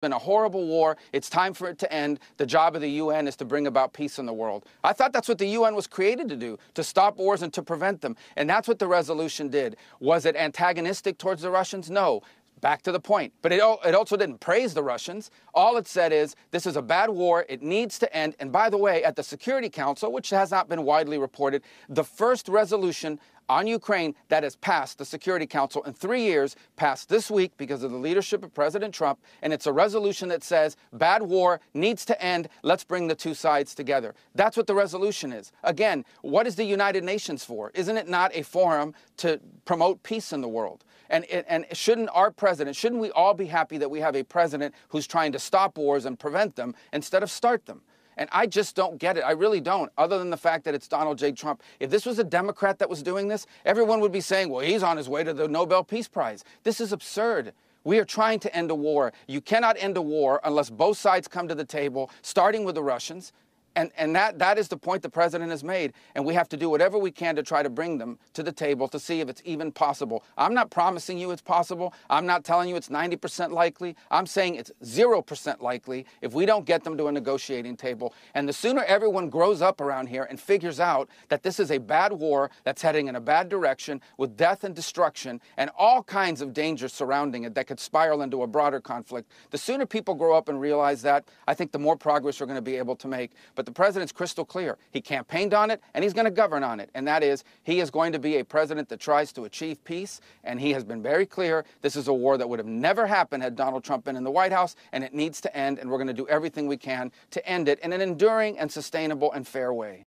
been a horrible war. It's time for it to end. The job of the UN is to bring about peace in the world. I thought that's what the UN was created to do, to stop wars and to prevent them. And that's what the resolution did. Was it antagonistic towards the Russians? No. Back to the point. But it also didn't praise the Russians. All it said is, this is a bad war. It needs to end. And by the way, at the Security Council, which has not been widely reported, the first resolution on Ukraine that has passed the Security Council in 3 years, passed this week because of the leadership of President Trump, and it's a resolution that says, bad war needs to end, let's bring the two sides together. That's what the resolution is. Again, what is the United Nations for? Isn't it not a forum to promote peace in the world? And shouldn't our president, shouldn't we all be happy that we have a president who's trying to stop wars and prevent them instead of start them? And I just don't get it. I really don't, other than the fact that it's Donald J. Trump. If this was a Democrat that was doing this, everyone would be saying, well, he's on his way to the Nobel Peace Prize. This is absurd. We are trying to end a war. You cannot end a war unless both sides come to the table, starting with the Russians. And that is the point the president has made. And we have to do whatever we can to try to bring them to the table to see if it's even possible. I'm not promising you it's possible. I'm not telling you it's 90% likely. I'm saying it's 0% likely if we don't get them to a negotiating table. And the sooner everyone grows up around here and figures out that this is a bad war that's heading in a bad direction with death and destruction and all kinds of dangers surrounding it that could spiral into a broader conflict, the sooner people grow up and realize that, I think the more progress we're going to be able to make. But the president's crystal clear. He campaigned on it, and he's going to govern on it. And that is, he is going to be a president that tries to achieve peace, and he has been very clear this is a war that would have never happened had Donald Trump been in the White House, and it needs to end, and we're going to do everything we can to end it in an enduring and sustainable and fair way.